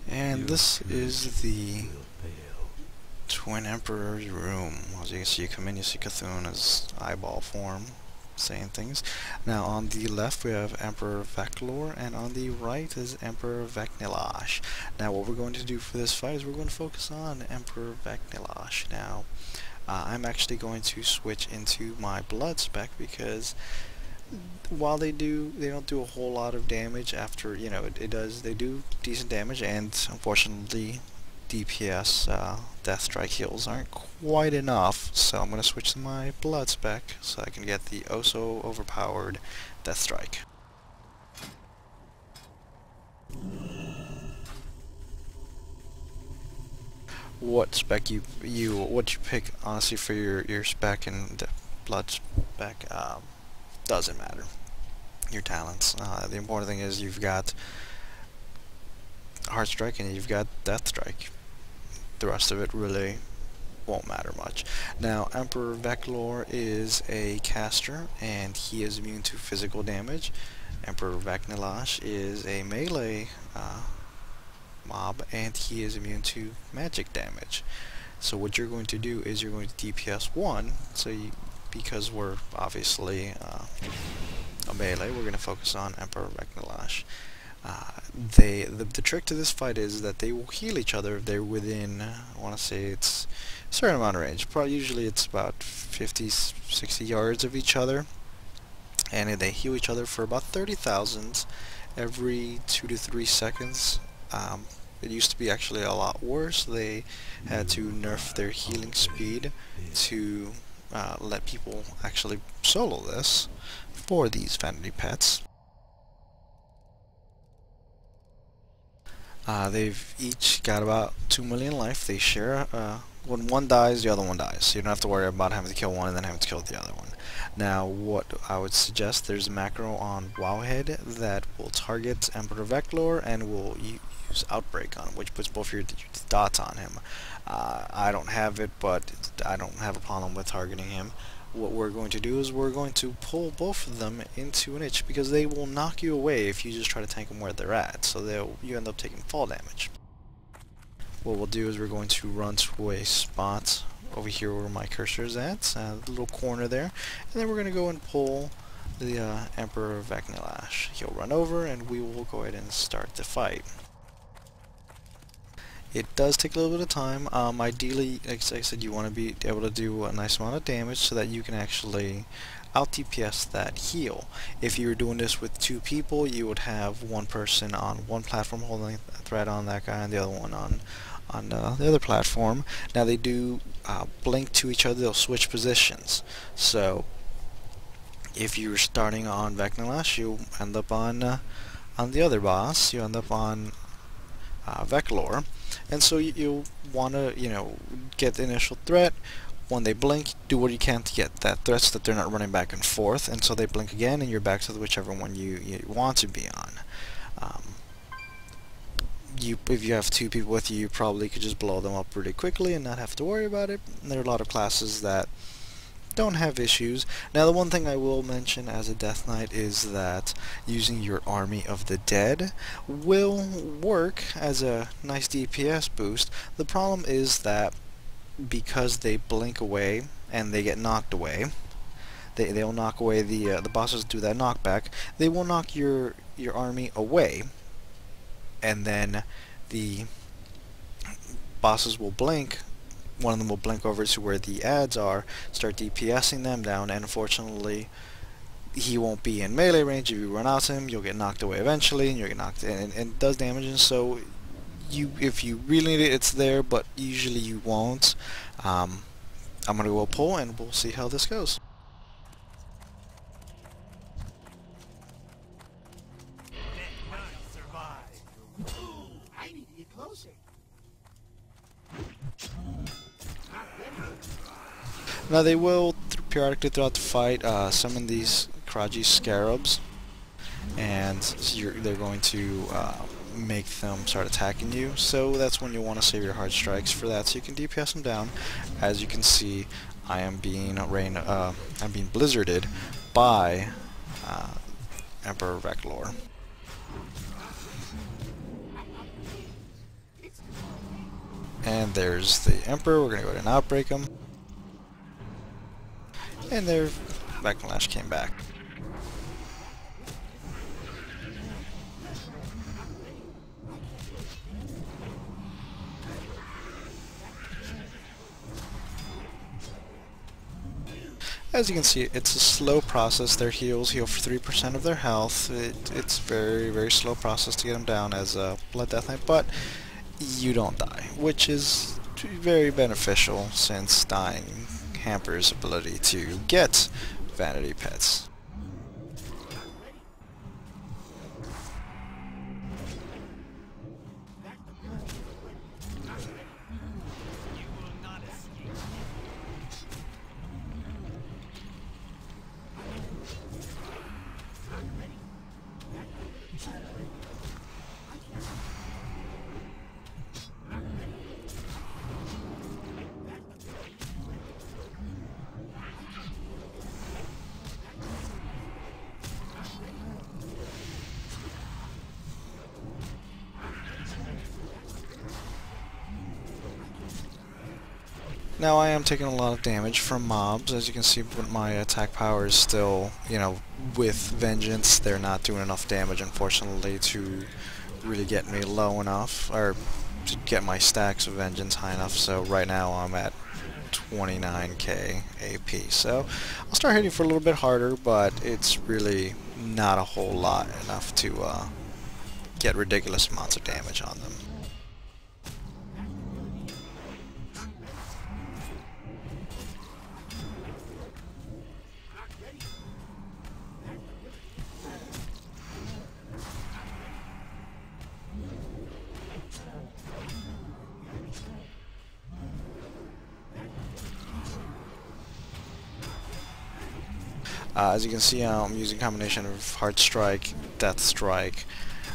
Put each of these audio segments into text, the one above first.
And this is the Twin Emperor's room. As you can see, you come in, you see Cthulhu's eyeball form saying things. Now on the left we have Emperor Veclor, and on the right is Emperor Vecnilash. Now what we're going to do for this fight is we're going to focus on Emperor Vecnilash. Now I'm actually going to switch into my blood spec because while they don't do a whole lot of damage after, you know, they do decent damage, and unfortunately DPS Death Strike heals aren't quite enough, so I'm going to switch to my blood spec so I can get the oh so overpowered Death Strike. What spec what you pick honestly for your spec and blood spec doesn't matter. Your talents. The important thing is you've got Heart Strike and you've got Death Strike. The rest of it really won't matter much. Now, Emperor Veclor is a caster, and he is immune to physical damage. Emperor Vecnilash is a melee mob, and he is immune to magic damage. So what you're going to do is you're going to DPS 1, because we're obviously a melee, we're going to focus on Emperor Vecnilash. The trick to this fight is that they will heal each other if they're within, I want to say it's a certain amount of range. Usually it's about 50-60 yards of each other, and they heal each other for about 30,000 every 2 to 3 seconds. It used to be actually a lot worse. They had to nerf their healing speed to let people actually solo this for these vanity pets. They've each got about 2 million life. They share, when one dies, the other one dies. So you don't have to worry about having to kill one and then having to kill the other one. Now, what I would suggest, there's a macro on Wowhead that will target Emperor Veclor and will use Outbreak on him, which puts both your dots on him. I don't have it, but I don't have a problem with targeting him. What we're going to do is we're going to pull both of them into an itch, because they will knock you away if you just try to tank them where they're at, so you end up taking fall damage. What we'll do is we're going to run to a spot over here where my cursor is at, the little corner there, and then we're going to go and pull the Emperor Vecnilash. He'll run over and we will go ahead and start the fight. It does take a little bit of time. Ideally, like I said, you want to be able to do a nice amount of damage so that you can actually out DPS that heal. If you were doing this with 2 people, you would have one person on one platform holding a threat on that guy and the other one on the other platform. Now they do blink to each other, they'll switch positions. So if you're starting on Vecnilash, you end up on the other boss, you end up on Veclor. And so you want to, get the initial threat. When they blink, do what you can to get that threat so that they're not running back and forth. And so they blink again, and you're back to whichever one you want to be on. If you have 2 people with you, you probably could just blow them up really quickly and not have to worry about it. And there are a lot of classes that don't have issues. Now, the one thing I will mention as a Death Knight is that using your Army of the Dead will work as a nice DPS boost. The problem is that because they blink away and they get knocked away, they'll knock away the bosses do that knockback. They will knock your army away, and then the bosses will blink. One of them will blink over to where the ads are, start DPSing them down, and unfortunately he won't be in melee range. If you run out to him, you'll get knocked away eventually, and you'll get knocked in, and it does damage. And so if you really need it, it's there, but usually you won't. I'm gonna go pull, and we'll see how this goes. Now they will periodically throughout the fight summon these Kraji scarabs, and they're going to make them start attacking you. So that's when you want to save your hard strikes for that, so you can DPS them down. As you can see, I am being I'm being blizzarded by Emperor Veclor. And there's the Emperor. We're going to go ahead and outbreak him. And their Backlash came back. As you can see, it's a slow process. Their heals heal for 3% of their health. It's very, very slow process to get them down as a Blood Death Knight, but you don't die, which is very beneficial since dying hampers ability to get vanity pets. Now I am taking a lot of damage from mobs. As you can see, but my attack power is still, you know, with Vengeance, they're not doing enough damage, unfortunately, to really get me low enough, or to get my stacks of Vengeance high enough. So right now I'm at 29k AP. So I'll start hitting for a little bit harder, but it's really not a whole lot enough to get ridiculous amounts of damage on them. As you can see, I'm using a combination of Heart Strike, Death Strike,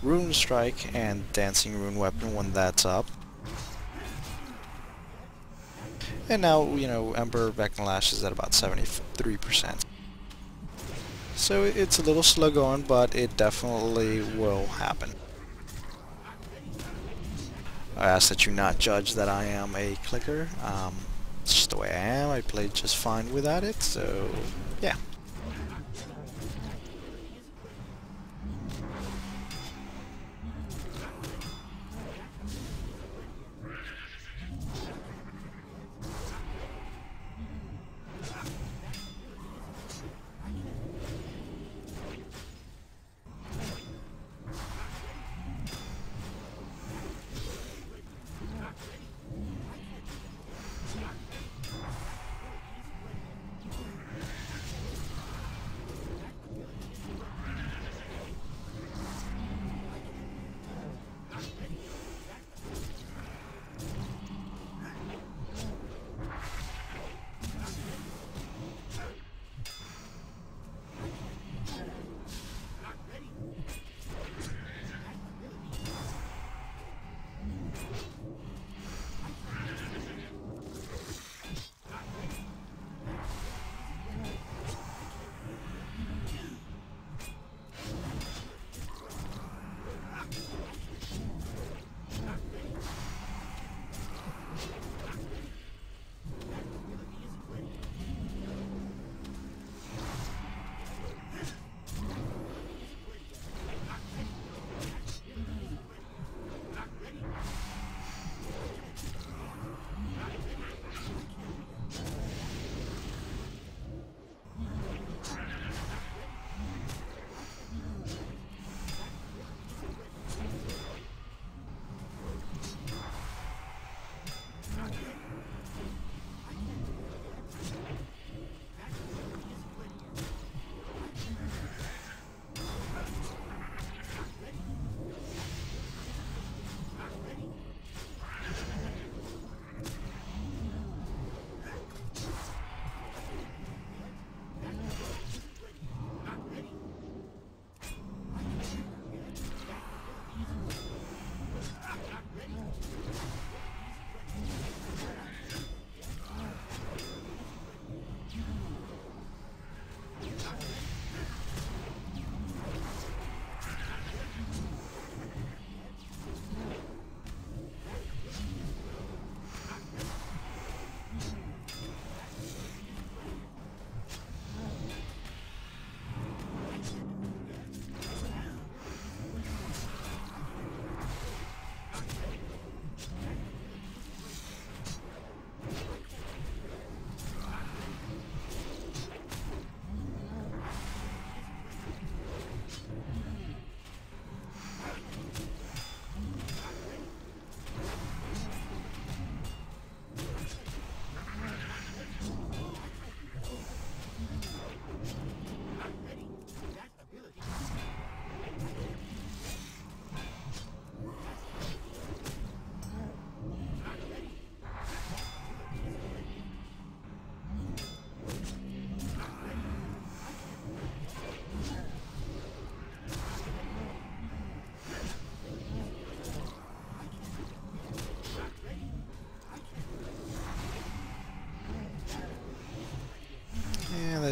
Rune Strike, and Dancing Rune Weapon when that's up. And now, you know, Emperor Backlash is at about 73%. So it's a little slow going, but it definitely will happen. I ask that you not judge that I am a clicker. It's just the way I am. I played just fine without it, so yeah.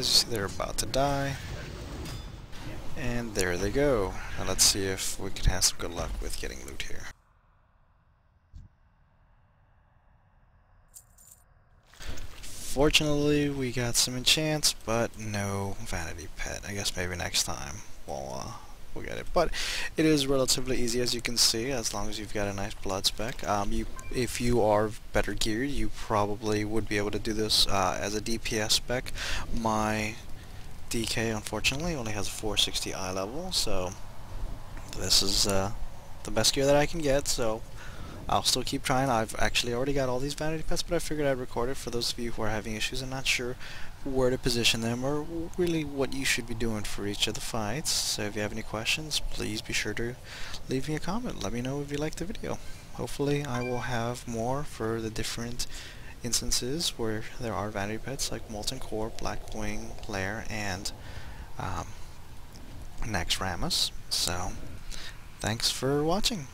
as you see, they're about to die. And there they go. Now let's see if we can have some good luck with getting loot here. Fortunately, we got some enchants, but no vanity pet. I guess maybe next time we'll get it. But it is relatively easy, as you can see, as long as you've got a nice blood spec. If you are better geared, you probably would be able to do this as a DPS spec. My DK, unfortunately, only has a 460 eye level, so this is the best gear that I can get, so I'll still keep trying. I've actually already got all these vanity pets, but I figured I'd record it for those of you who are having issues and not sure where to position them or really what you should be doing for each of the fights. So if you have any questions, please be sure to leave me a comment. Let me know if you liked the video. Hopefully I will have more for the different instances where there are vanity pets like Molten Core, Blackwing, Lair, and Naxxramas. So thanks for watching.